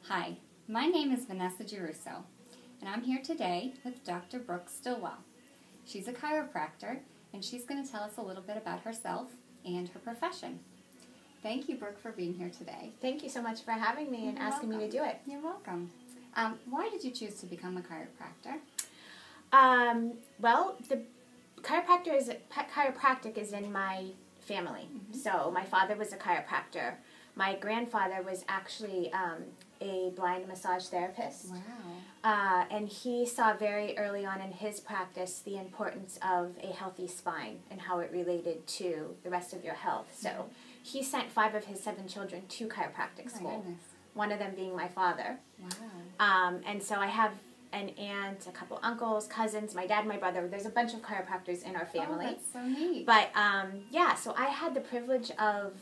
Hi, my name is Vanessa Giruso, and I'm here today with Dr. Brooke Stillwell. She's a chiropractor, and she's going to tell us a little bit about herself and her profession. Thank you, Brooke, for being here today. Thank you so much for having me and asking me to do it. You're welcome. Why did you choose to become a chiropractor? Well, the chiropractic is in my family. Mm-hmm. So my father was a chiropractor. My grandfather was actually a blind massage therapist. Wow. And he saw very early on in his practice the importance of a healthy spine and how it related to the rest of your health. So he sent 5 of his 7 children to chiropractic school, one of them being my father. Wow. And so I have an aunt, a couple uncles, cousins, my dad, my brother. There's a bunch of chiropractors in our family. Oh, that's so neat. But so I had the privilege of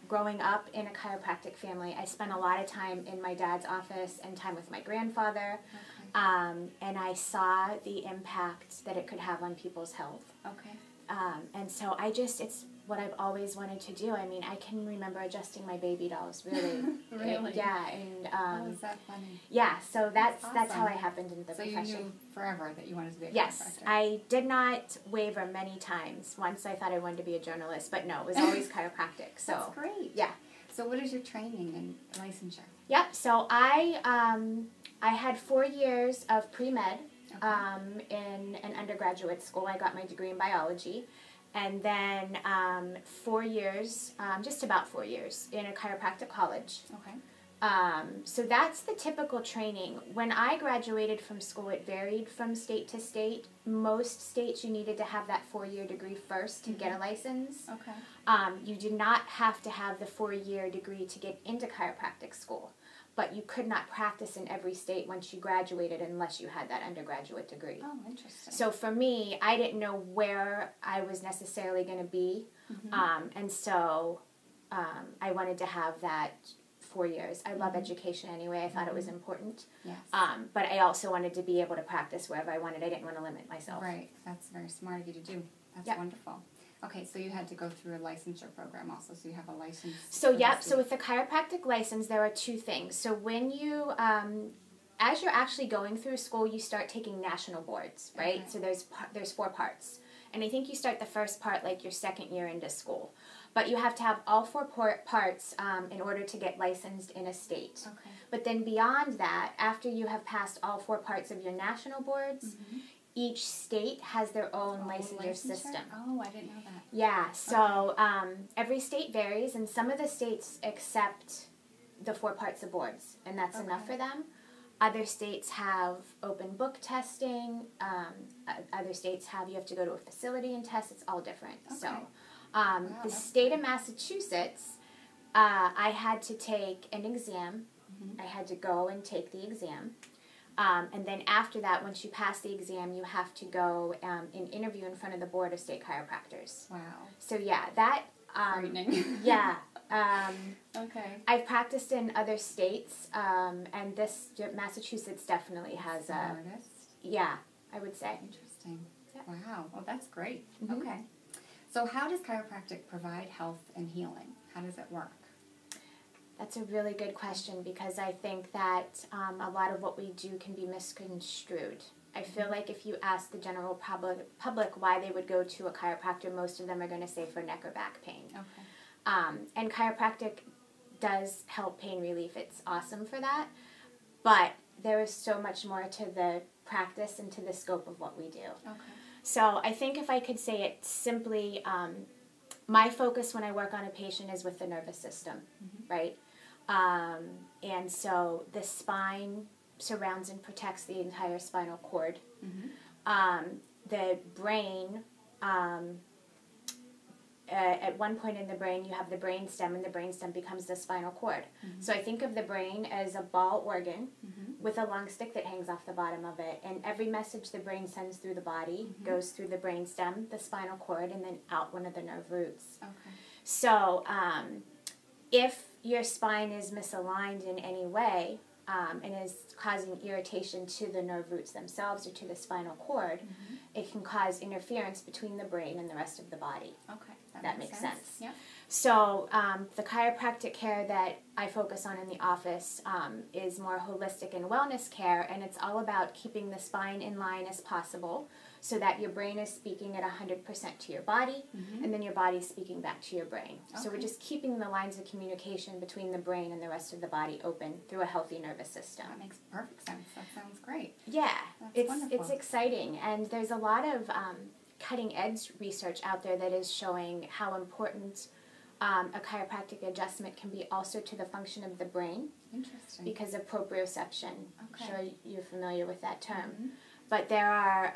growing up in a chiropractic family. I spent a lot of time in my dad's office and time with my grandfather. Okay. And I saw the impact that it could have on people's health. Okay. And so it's what I've always wanted to do. I mean, I can remember adjusting my baby dolls, really. Really? Yeah. And oh, is that funny? yeah, so that's awesome. how I happened into the profession. So you knew forever that you wanted to be a chiropractor? Yes, I did not waver many times. Once I thought I wanted to be a journalist, but no, it was always chiropractic. So that's great. Yeah. So what is your training and licensure? Yep. So I had 4 years of pre-med in an undergraduate school. I got my degree in biology. And then 4 years, just about 4 years, in a chiropractic college. Okay. So that's the typical training. When I graduated from school, it varied from state to state. Most states you needed to have that 4-year degree first to get a license. Okay. You did not have to have the 4-year degree to get into chiropractic school. But you could not practice in every state once you graduated unless you had that undergraduate degree. Oh, interesting. So for me, I didn't know where I was necessarily going to be. And so I wanted to have that 4 years. I love education anyway. I thought it was important. Yes. But I also wanted to be able to practice wherever I wanted. I didn't want to limit myself. Right. That's very smart of you to do. That's wonderful. Okay, so you had to go through a licensure program also, so you have a license. So so with the chiropractic license, there are 2 things. So when you, as you're actually going through school, you start taking national boards, right? Okay. So there's 4 parts. And I think you start the first part like your 2nd year into school. But you have to have all 4 parts in order to get licensed in a state. Okay. But then beyond that, after you have passed all 4 parts of your national boards, each state has their own licensure system. Oh, I didn't know that. Yeah, so every state varies, and some of the states accept the 4 parts of boards, and that's enough for them. Other states have open book testing. Other states you have to go to a facility and test. It's all different. Okay. So the state of Massachusetts, I had to take an exam. I had to go and take the exam. And then after that, once you pass the exam, you have to go and interview in front of the Board of State Chiropractors. Wow. So yeah, that... frightening. Yeah. Okay. I've practiced in other states, and Massachusetts definitely has a... Yeah, I would say. Interesting. Yeah. Wow. Well, that's great. Okay. So how does chiropractic provide health and healing? How does it work? That's a really good question because I think that a lot of what we do can be misconstrued. I feel like if you ask the general public why they would go to a chiropractor, most of them are going to say for neck or back pain. Okay. And chiropractic does help pain relief. It's awesome for that. But there is so much more to the practice and to the scope of what we do. Okay. So I think if I could say it simply, my focus when I work on a patient is with the nervous system, right? And so the spine surrounds and protects the entire spinal cord. The brain, at one point in the brain, you have the brain stem, and the brain stem becomes the spinal cord. So I think of the brain as a ball organ with a long stick that hangs off the bottom of it. And every message the brain sends through the body goes through the brain stem, the spinal cord, and then out one of the nerve roots. Okay. So if your spine is misaligned in any way and is causing irritation to the nerve roots themselves or to the spinal cord, it can cause interference between the brain and the rest of the body. Okay. that makes sense. Yep. So the chiropractic care that I focus on in the office is more holistic and wellness care, and it's all about keeping the spine in line as possible so that your brain is speaking at 100% to your body, and then your body's speaking back to your brain. Okay. So we're just keeping the lines of communication between the brain and the rest of the body open through a healthy nervous system. That makes perfect sense. That sounds great. Yeah, wonderful. It's exciting, and there's a lot of cutting-edge research out there that is showing how important a chiropractic adjustment can be also to the function of the brain. Interesting. Because of proprioception. Okay. I'm sure you're familiar with that term. But there are,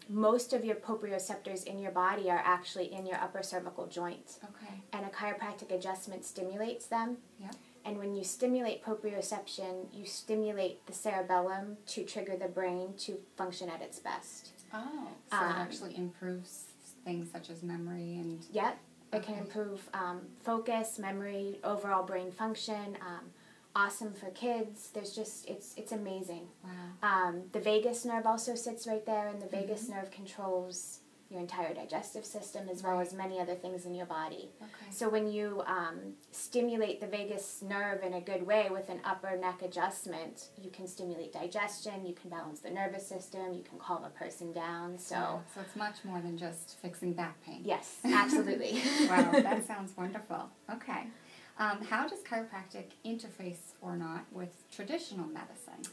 most of your proprioceptors in your body are actually in your upper cervical joint. Okay. And a chiropractic adjustment stimulates them. Yep. And when you stimulate proprioception, you stimulate the cerebellum to trigger the brain to function at its best. Oh, so it actually improves things such as memory and... Yep. It can improve focus, memory, overall brain function. Awesome for kids. There's just, it's amazing. Wow. The vagus nerve also sits right there, and the vagus nerve controls your entire digestive system as well as many other things in your body. Okay. So when you stimulate the vagus nerve in a good way with an upper neck adjustment, you can stimulate digestion, you can balance the nervous system, you can calm a person down. So it's much more than just fixing back pain. Yes, absolutely. Wow, that sounds wonderful. Okay. How does chiropractic interface or not with traditional medicine?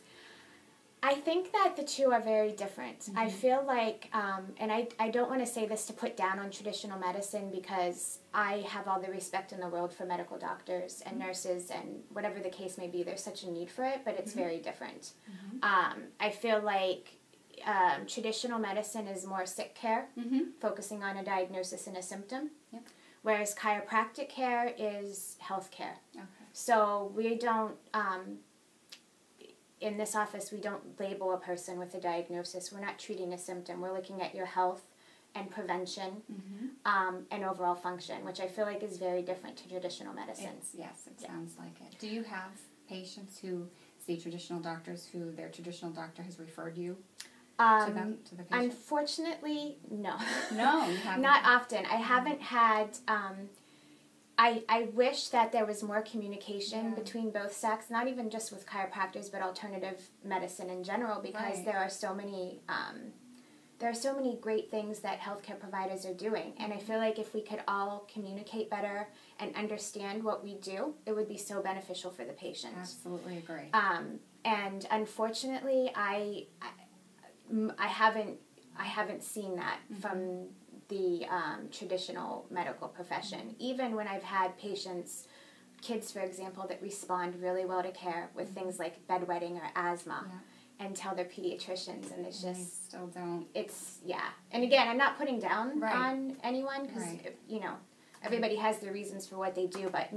I think that the two are very different. I feel like, and I don't want to say this to put down on traditional medicine because I have all the respect in the world for medical doctors and nurses and whatever the case may be. There's such a need for it, but it's very different. I feel like traditional medicine is more sick care, focusing on a diagnosis and a symptom, whereas chiropractic care is health care. Okay. So we don't... in this office, we don't label a person with a diagnosis. We're not treating a symptom. We're looking at your health and prevention and overall function, which I feel like is very different to traditional medicine. Yes, it sounds like it. Do you have patients who see traditional doctors who their traditional doctor has referred you to them, to the patient? Unfortunately, no. No, you haven't? Not often. I haven't had... I wish that there was more communication between both sects, not even just with chiropractors, but alternative medicine in general, because there are so many great things that healthcare providers are doing. And I feel like if we could all communicate better and understand what we do, it would be so beneficial for the patient. Absolutely agree. And unfortunately, I haven't seen that from the traditional medical profession. Even when I've had patients, kids for example, that respond really well to care with things like bedwetting or asthma and tell their pediatricians, and it's just... They still don't. It's, and again, I'm not putting down on anyone because, you know, everybody has their reasons for what they do, but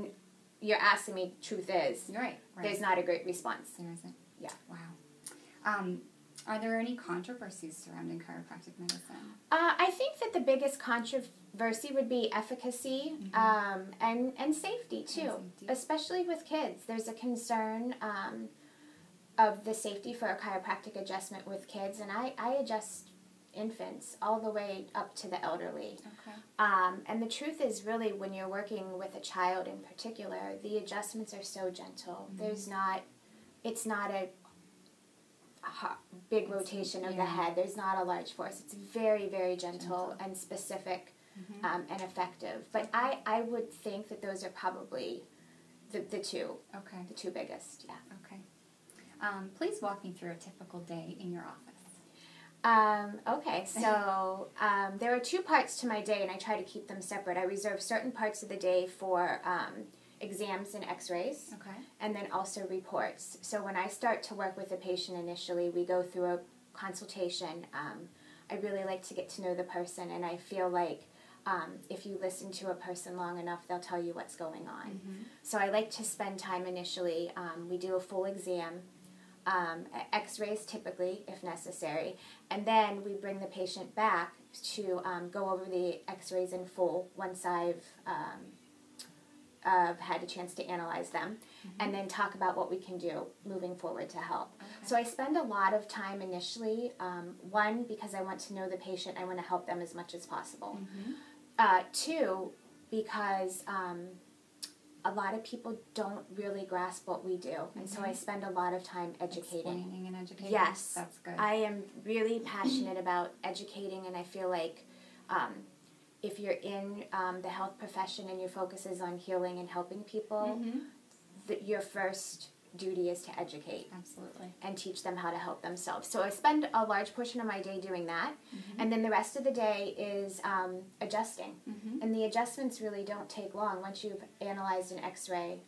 you're asking me, truth is, there's not a great response. There isn't? Yeah. Wow. Are there any controversies surrounding chiropractic medicine? I think that the biggest controversy would be efficacy and safety, too, especially with kids. There's a concern of the safety for a chiropractic adjustment with kids, and I adjust infants all the way up to the elderly. Okay. And the truth is really when you're working with a child in particular, the adjustments are so gentle. It's not a big rotation of the head. There's not a large force. It's very, very gentle and specific and effective. But I would think that those are probably the two. Okay. The two biggest. Yeah. Okay. Please walk me through a typical day in your office. Okay, so there are two parts to my day, and I try to keep them separate. I reserve certain parts of the day for exams and x-rays, and then also reports. So when I start to work with a patient initially, we go through a consultation. I really like to get to know the person, and I feel like if you listen to a person long enough, they'll tell you what's going on. So I like to spend time initially. We do a full exam, x-rays typically, if necessary, and then we bring the patient back to go over the x-rays in full once I've had a chance to analyze them, and then talk about what we can do moving forward to help. So I spend a lot of time initially, one, because I want to know the patient, I want to help them as much as possible. Two, because a lot of people don't really grasp what we do. And so I spend a lot of time educating. Explaining and educating? Yes. That's good. I am really passionate about educating, and I feel like if you're in the health profession and your focus is on healing and helping people, your first duty is to educate. Absolutely. And teach them how to help themselves. So I spend a large portion of my day doing that. And then the rest of the day is adjusting. And the adjustments really don't take long. Once you've analyzed an x-ray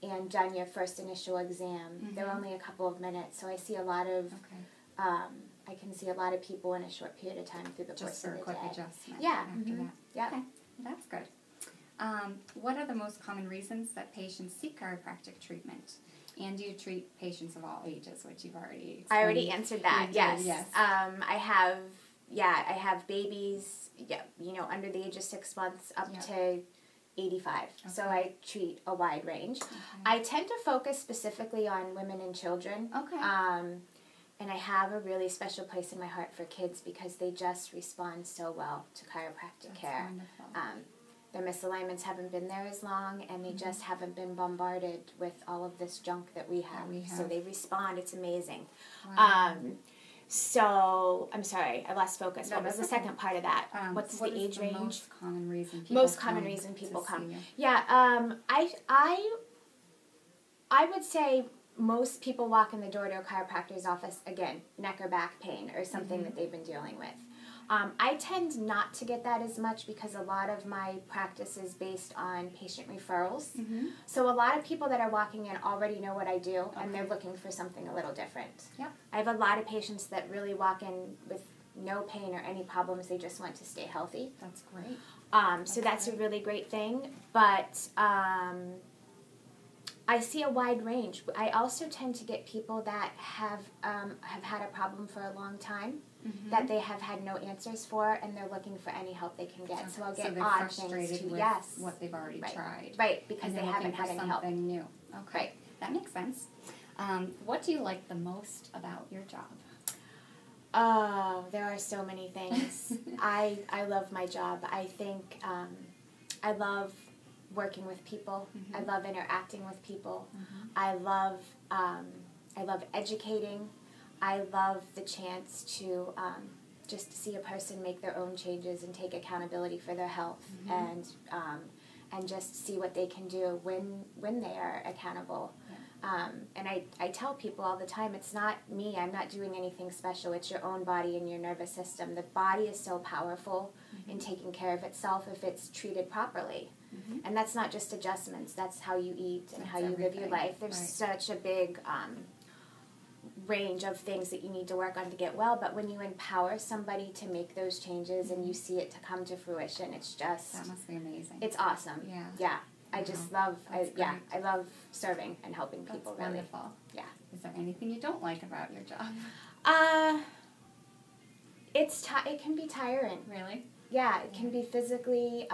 and done your first initial exam, they're only a couple of minutes. So I see a lot of, I can see a lot of people in a short period of time through the course of the day. Just for a quick adjustment Yeah. after that. Yeah. Okay, well, that's good. What are the most common reasons that patients seek chiropractic treatment? And do you treat patients of all ages, which you've already explained? I already answered that, yes. Yes. I have babies, under the age of 6 months up to 85. Okay. So I treat a wide range. Okay. I tend to focus specifically on women and children. Okay. And I have a really special place in my heart for kids because they just respond so well to chiropractic care. Wonderful. Their misalignments haven't been there as long, and they just haven't been bombarded with all of this junk that we have. So they respond. It's amazing. Wow. So, I'm sorry, I lost focus. What was the second part of that? What's the age range? Most common reason people come. Yeah, I would say most people walk in the door to a chiropractor's office, again, neck or back pain or something that they've been dealing with. I tend not to get that as much because a lot of my practice is based on patient referrals. So a lot of people that are walking in already know what I do, and they're looking for something a little different. Yep. I have a lot of patients that really walk in with no pain or any problems. They just want to stay healthy. That's great. So that's a really great thing. But I see a wide range. I also tend to get people that have had a problem for a long time. That they have had no answers for, and they're looking for any help they can get. So I'll get odd things too. Yes, what they've already tried. Right, because they haven't had any help. Something new. Okay, right. That makes sense. What do you like the most about your job? Oh, there are so many things. I love my job. I think I love working with people. I love interacting with people. I love educating. I love the chance to just see a person make their own changes and take accountability for their health, and just see what they can do when they are accountable. Yeah. And I tell people all the time, it's not me. I'm not doing anything special. It's your own body and your nervous system. The body is so powerful in taking care of itself if it's treated properly. And that's not just adjustments. That's how you eat and how you live your life. There's such a big range of things that you need to work on to get well, but when you empower somebody to make those changes and you see it to come to fruition, it's just... That must be amazing. It's awesome. Yeah. I just love... I love serving and helping people. That's wonderful. Yeah. Is there anything you don't like about your job? It can be tiring. Really? Yeah, it can be physically,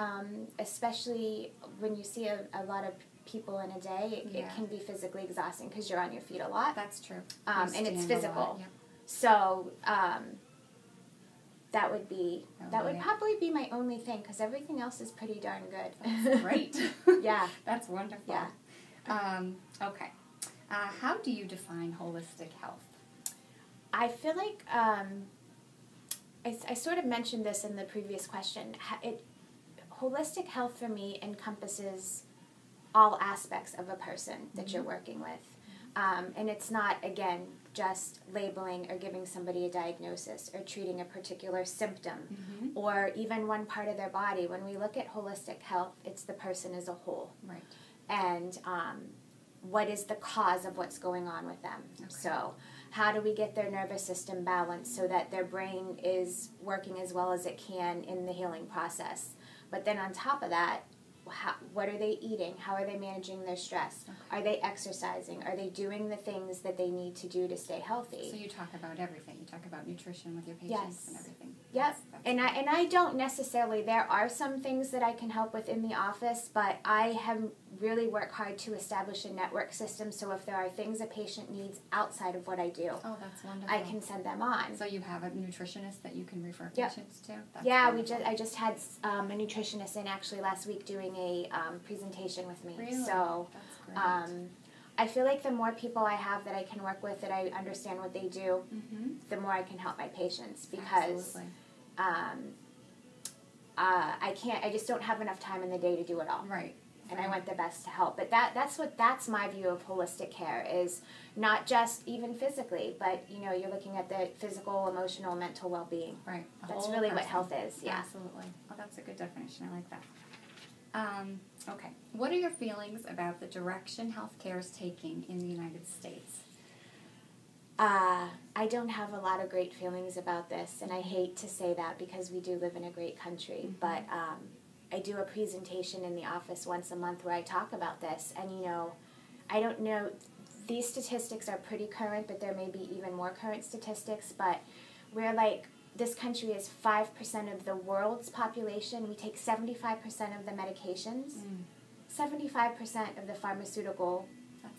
especially when you see a lot of people in a day, it can be physically exhausting because you're on your feet a lot. That's true. And it's physical. So that would probably be my only thing because everything else is pretty darn good. That's great. Yeah. That's wonderful. Yeah. Okay. How do you define holistic health? I feel like I sort of mentioned this in the previous question. Holistic health for me encompasses all aspects of a person that you're working with. And it's not, again, just labeling or giving somebody a diagnosis or treating a particular symptom or even one part of their body. When we look at holistic health, it's the person as a whole. Right. And what is the cause of what's going on with them? Okay. So how do we get their nervous system balanced so that their brain is working as well as it can in the healing process? But then on top of that, what are they eating? How are they managing their stress? Okay. Are they exercising? Are they doing the things that they need to do to stay healthy? So you talk about everything. You talk about nutrition with your patients and everything. Yep. And I don't necessarily, there are some things that I can help with in the office, but I am really work hard to establish a network system, so if there are things a patient needs outside of what I do, Oh, that's wonderful. I can send them on. So you have a nutritionist that you can refer Yep. patients to? That's Yeah, wonderful. I just had a nutritionist in actually last week doing a presentation with me. Really? So That's great. I feel like the more people I have that I can work with, that I understand what they do, the more I can help my patients, because Absolutely. I just don't have enough time in the day to do it all. Right. And I want the best to help. But that's my view of holistic care, is not just even physically, but you're looking at the physical, emotional, mental well-being. Right. That's really what health is. Yeah. Absolutely. Oh, that's a good definition. I like that. Okay. What are your feelings about the direction healthcare is taking in the United States? I don't have a lot of great feelings about this, and I hate to say that because we do live in a great country, but I do a presentation in the office once a month where I talk about this, and I don't know, these statistics are pretty current, but there may be even more current statistics, but we're like, this country is 5% of the world's population. We take 75% of the medications, 75% of the pharmaceutical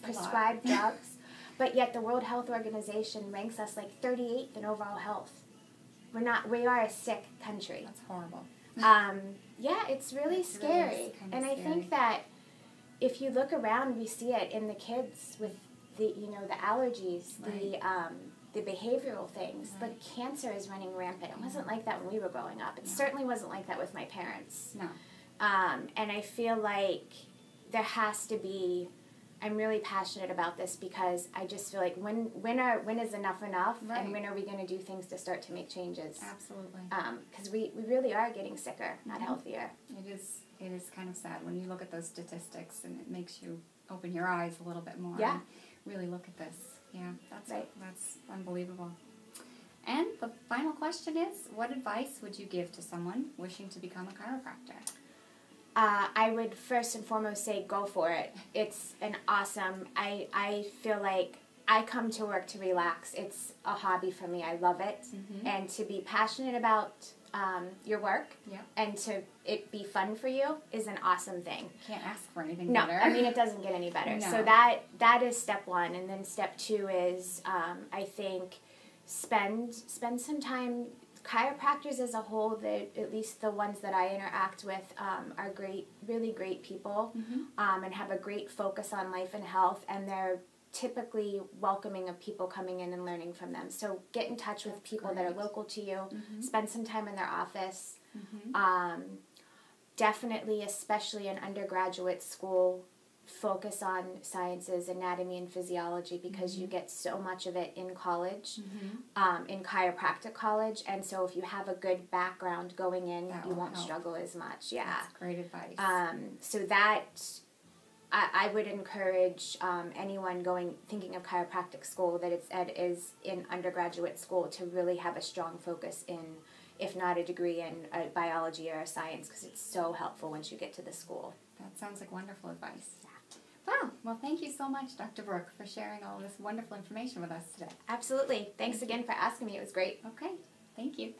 prescribed drugs, but yet the World Health Organization ranks us like 38th in overall health. We are a sick country. That's horrible. Yeah, it's really scary. And I think that if you look around, we see it in the kids with the allergies, the behavioral things. Right. Like cancer is running rampant. It wasn't like that when we were growing up. It certainly wasn't like that with my parents. No. And I feel like there has to be. I'm really passionate about this because I just feel like when is enough, right. and when are we going to do things to start to make changes? Absolutely. Because we really are getting sicker, not healthier. It is kind of sad when you look at those statistics, and it makes you open your eyes a little bit more. Yeah. And really look at this. Yeah, that's Right. That's unbelievable. And the final question is, what advice would you give to someone wishing to become a chiropractor? I would first and foremost say go for it. It's an awesome, I feel like I come to work to relax. It's a hobby for me. I love it. And to be passionate about your work and to it be fun for you is an awesome thing. Can't ask for anything No, better. I mean, it doesn't get any better. No. So that is step one. And then step two is, I think, spend some time. Chiropractors as a whole, at least the ones that I interact with, are great, really great people, and have a great focus on life and health, and they're typically welcoming of people coming in and learning from them. So get in touch with people that are local to you, spend some time in their office. Definitely, especially in undergraduate school, focus on sciences, anatomy, and physiology, because you get so much of it in college, in chiropractic college, and so if you have a good background going in, you won't struggle as much. Yeah, that's great advice. So that I would encourage anyone thinking of chiropractic school that is in undergraduate school to really have a strong focus in, if not a degree in biology or science, because it's so helpful once you get to the school. That sounds like wonderful advice. Wow. Well, thank you so much, Dr. Brooke, for sharing all this wonderful information with us today. Absolutely. Thanks again for asking me. It was great. Okay. Thank you.